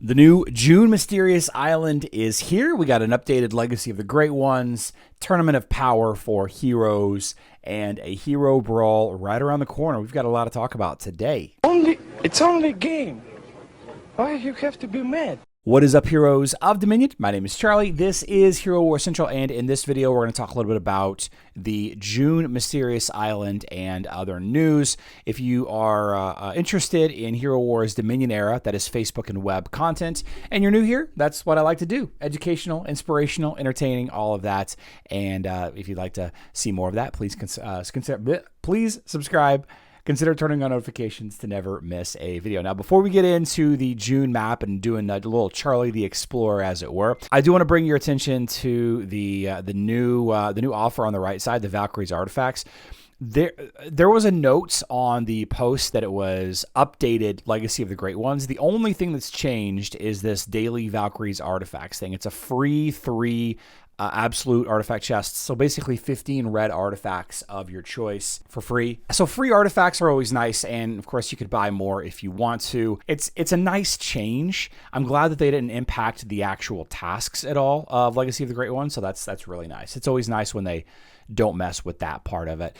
The new June Mysterious Island is here. We got an updated Legacy of the Great Ones, Tournament of Power for heroes, and a hero brawl right around the corner. We've got a lot to talk about today. It's only a game. Why you have to be mad? What is up, heroes of Dominion? My name is Charlie. This is Hero War Central, and in this video, we're going to talk a little bit about the June Mysterious Island and other news. If you are interested in Hero War's Dominion era, that is Facebook and web content, and you're new here, that's what I like to do. Educational, inspirational, entertaining, all of that. And if you'd like to see more of that, please please subscribe. Consider turning on notifications to never miss a video. Now, before we get into the June map and doing a little Charlie the Explorer, as it were, I do want to bring your attention to the new offer on the right side, the Valkyrie's Artifacts. There was a note on the post that it was updated Legacy of the Great Ones. The only thing that's changed is this daily Valkyrie's Artifacts thing. It's a free 3 absolute artifact chests. So basically 15 red artifacts of your choice for free. So free artifacts are always nice. And of course you could buy more if you want to. It's a nice change. I'm glad that they didn't impact the actual tasks at all of Legacy of the Great Ones. So that's really nice. It's always nice when they don't mess with that part of it.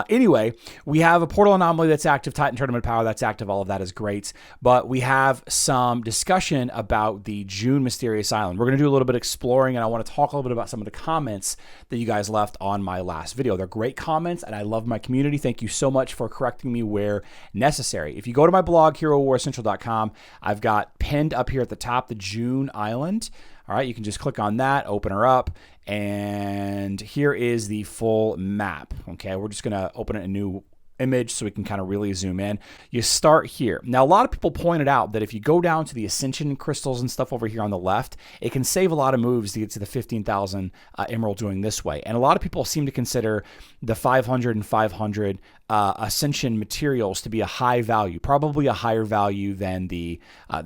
Anyway, we have a Portal Anomaly that's active, Titan Tournament Power that's active, all of that is great. But we have some discussion about the June Mysterious Island. We're going to do a little bit of exploring, and I want to talk a little bit about some of the comments that you guys left on my last video. They're great comments, and I love my community. Thank you so much for correcting me where necessary. If you go to my blog, HeroWarCentral.com, I've got pinned up here at the top the June Island. All right, you can just click on that, open her up, and here is the full map. Okay, we're just gonna open a new image so we can kind of really zoom in. You start here. Now, a lot of people pointed out that if you go down to the Ascension crystals and stuff over here on the left, it can save a lot of moves to get to the 15,000 emerald doing this way. And a lot of people seem to consider the 500 and 500 Ascension materials to be a high value, probably a higher value than the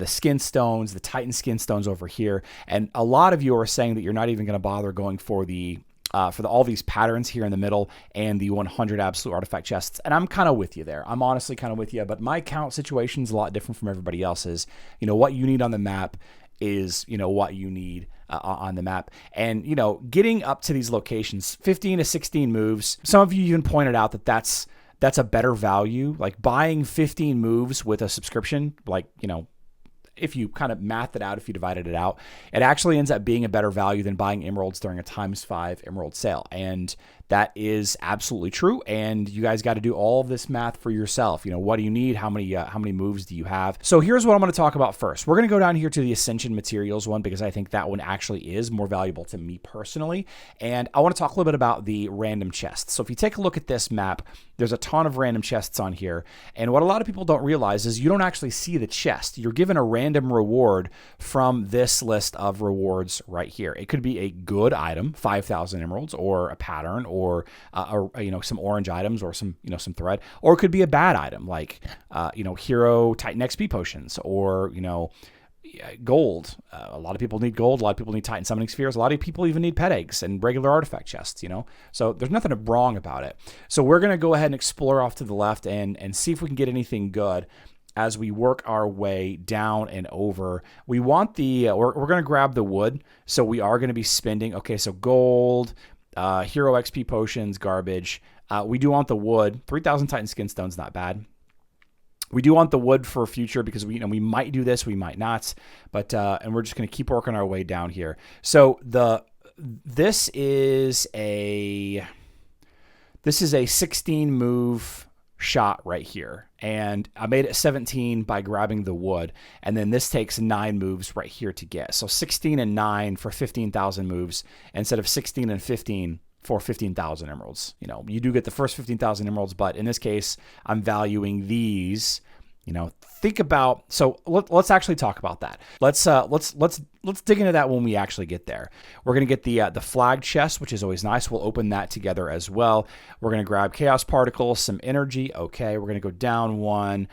skin stones, the Titan skin stones over here. And a lot of you are saying that you're not even going to bother going for all these patterns here in the middle and the 100 absolute artifact chests. And I'm kind of with you there. I'm honestly kind of with you, but my count situation is a lot different from everybody else's. You know, what you need on the map is, you know, what you need on the map. And, you know, getting up to these locations, 15 to 16 moves. Some of you even pointed out that that's a better value. Like buying 15 moves with a subscription, like, you know, if you kind of math it out, if you divided it out, it actually ends up being a better value than buying emeralds during a ×5 emerald sale. And that is absolutely true. And you guys got to do all of this math for yourself. You know, what do you need? How many moves do you have? So here's what I'm going to talk about first. We're going to go down here to the Ascension materials one, because I think that one actually is more valuable to me personally. And I want to talk a little bit about the random chests. So if you take a look at this map, there's a ton of random chests on here. And what a lot of people don't realize is you don't actually see the chest. You're given a random reward from this list of rewards right here. It could be a good item, 5,000 emeralds, or a pattern, or you know, some orange items, or some, you know, some thread, or it could be a bad item like you know, hero Titan XP potions, or, you know, gold. A lot of people need gold. A lot of people need Titan summoning spheres. A lot of people even need pet eggs and regular artifact chests, you know? So there's nothing wrong about it. So we're going to go ahead and explore off to the left and see if we can get anything good as we work our way down and over. We want the, we're going to grab the wood. So we are going to be spending, okay, so gold, hero XP potions, garbage. We do want the wood. 3,000 Titan skin stones, not bad. We do want the wood for future, because we, you know, we might do this, we might not, but and we're just going to keep working our way down here. So this is a 16 move shot right here, and I made it 17 by grabbing the wood, and then this takes 9 moves right here to get. So 16 and 9 for 15,000 moves instead of 16 and 15 for 15,000 emeralds. You know, you do get the first 15,000 emeralds, but in this case, I'm valuing these. You know, think about, so let's actually talk about that. Let's dig into that when we actually get there. We're going to get the flag chest, which is always nice. We'll open that together as well. We're going to grab chaos particles, some energy. Okay, we're going to go down one.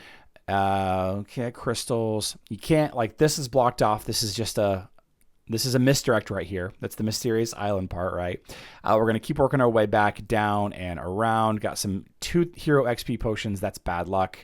Okay, crystals. You can't, like, this is blocked off. This is just this is a misdirect right here. That's the Mysterious Island part, right? We're going to keep working our way back down and around. Got some 2 hero XP potions. That's bad luck.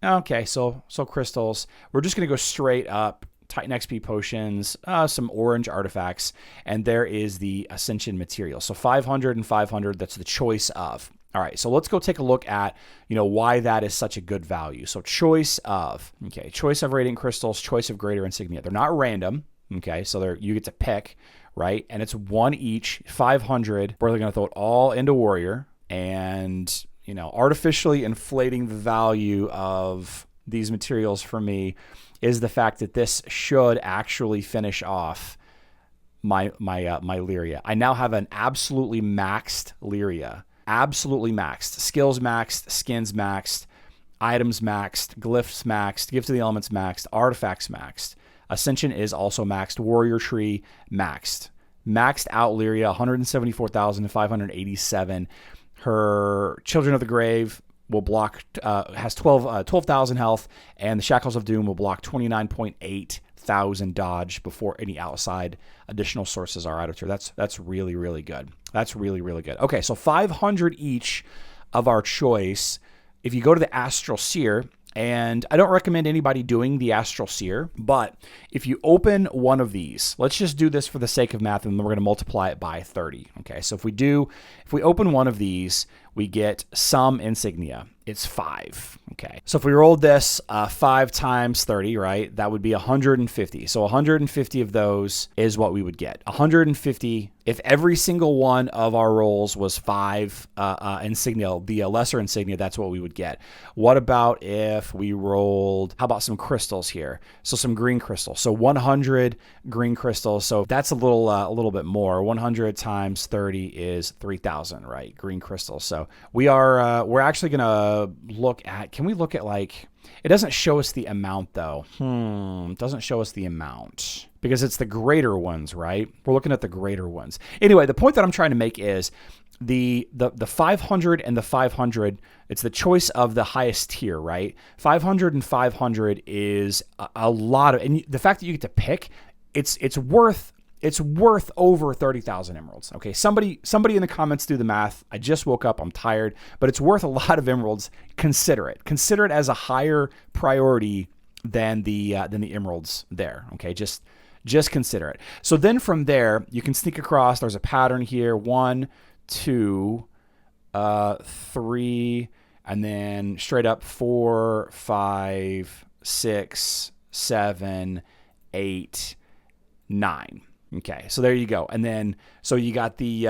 Okay, so crystals. We're just going to go straight up Titan XP potions, some orange artifacts, and there is the Ascension material. So 500 and 500, that's the choice of. All right, so let's go take a look at, why that is such a good value. So choice of radiant crystals, choice of greater insignia. They're not random, okay? So you get to pick, right? And it's one each, 500. We're going to throw it all into warrior and, artificially inflating the value of these materials for me is the fact that this should actually finish off my Lyria. I now have an absolutely maxed Lyria. Absolutely maxed. Skills maxed, skins maxed, items maxed, glyphs maxed, gifts of the elements maxed, artifacts maxed. Ascension is also maxed. Warrior tree maxed. Maxed out Lyria, 174,587. Her Children of the Grave will block, has 12,000 health, and the Shackles of Doom will block 29.8 thousand dodge before any outside additional sources are added to her. That's really, really good. That's really, really good. Okay, so 500 each of our choice. If you go to the Astral Seer, and I don't recommend anybody doing the Astral Seer, but if you open one of these, let's just do this for the sake of math, and then we're going to multiply it by 30. Okay, so if we open one of these, we get some insignia. It's 5. Okay, so if we rolled this 5 times 30, right, that would be 150. So 150 of those is what we would get. 150. If every single one of our rolls was 5 insignia, the lesser insignia, that's what we would get. What about if we rolled, how about some crystals here? So some green crystals. So 100 green crystals. So that's a little bit more. 100 times 30 is 3,000, right? Green crystals. So we're actually going to look at, can we look at it doesn't show us the amount though. It doesn't show us the amount because it's the greater ones, right? We're looking at the greater ones. Anyway, the point that I'm trying to make is the 500 and the 500, it's the choice of the highest tier, right? 500 and 500 is a lot of, and the fact that you get to pick, it's worth over 30,000 emeralds. Okay, somebody in the comments do the math. I just woke up, I'm tired, but it's worth a lot of emeralds. Consider it as a higher priority than the emeralds there. Okay, just consider it. So then from there, you can sneak across. There's a pattern here: 1, 2, 3, and then straight up 4, 5, 6, 7, 8, 9. Okay, so there you go. And then, so you got the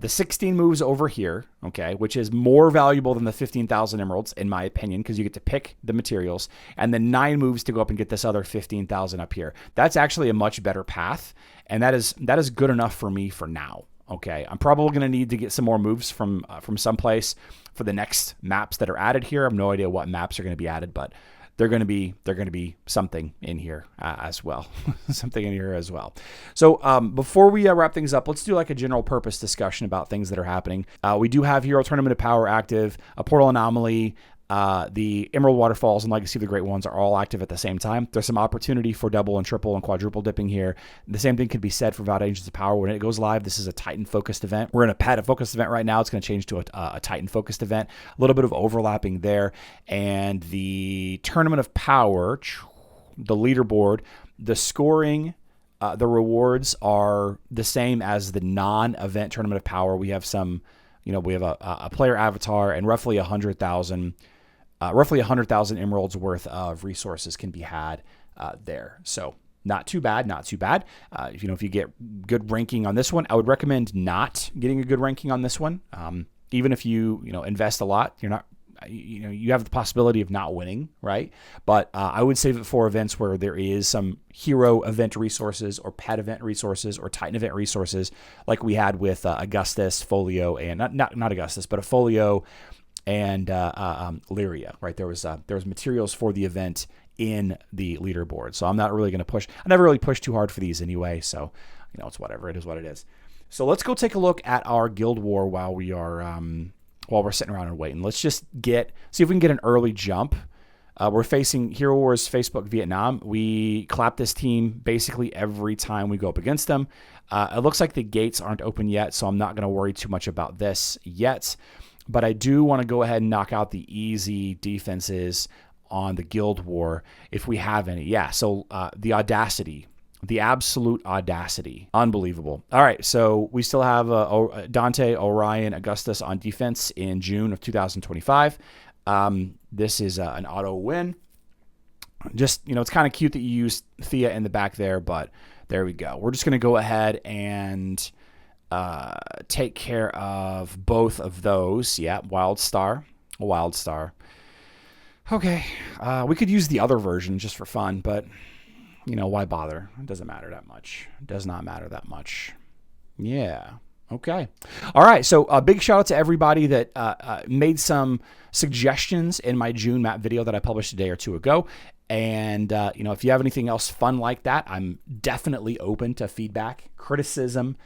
16 moves over here, okay, which is more valuable than the 15,000 emeralds, in my opinion, because you get to pick the materials, and then 9 moves to go up and get this other 15,000 up here. That's actually a much better path, and that is good enough for me for now. Okay, I'm probably going to need to get some more moves from someplace for the next maps that are added here. I have no idea what maps are going to be added, but they're going to be something in here as well. Something in here as well. So before we wrap things up, let's do like a general purpose discussion about things that are happening. We do have Hero Tournament of Power active, a Portal Anomaly, the Emerald Waterfalls and Legacy of the Great Ones are all active at the same time. There's some opportunity for double and triple and quadruple dipping here. The same thing could be said for Vowed Agents of Power. When it goes live, this is a Titan-focused event. We're in a Pata-focused event right now. It's going to change to a Titan-focused event. A little bit of overlapping there. And the Tournament of Power, the leaderboard, the scoring, the rewards are the same as the non-event Tournament of Power. We have some, we have a player avatar and roughly 100,000 emeralds worth of resources can be had there. So not too bad. If you get good ranking on this one, I would recommend not getting a good ranking on this one. Even if you invest a lot, you're not, you have the possibility of not winning, right? But I would save it for events where there is some hero event resources or pet event resources or Titan event resources, like we had with Augustus, Folio, and not Augustus, but a Folio and Lyria, right? There was materials for the event in the leaderboard. So I'm not really going to push. I never really push too hard for these anyway. So, it's whatever. It is what it is. So let's go take a look at our guild war while we're sitting around and waiting. Let's just see if we can get an early jump. We're facing Hero Wars Facebook Vietnam. We clap this team basically every time we go up against them. It looks like the gates aren't open yet, so I'm not going to worry too much about this yet. But I do want to go ahead and knock out the easy defenses on the guild war if we have any. Yeah, so the audacity. The absolute audacity. Unbelievable. All right, so we still have Dante, Orion, Augustus on defense in June of 2025. This is an auto win. Just, it's kind of cute that you use Thea in the back there, but there we go. We're just going to go ahead and take care of both of those. Yeah, Wild Star. Okay, we could use the other version just for fun, but, why bother? It doesn't matter that much. It does not matter that much. Yeah. Okay. All right. So a big shout out to everybody that made some suggestions in my June map video that I published a day or two ago. And, if you have anything else fun like that, I'm definitely open to feedback, criticism.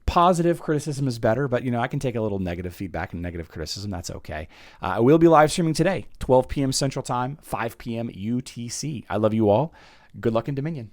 Positive criticism is better, but, I can take a little negative feedback and negative criticism. That's okay. I will be live streaming today, 12 p.m. Central Time, 5 p.m. UTC. I love you all. Good luck in Dominion.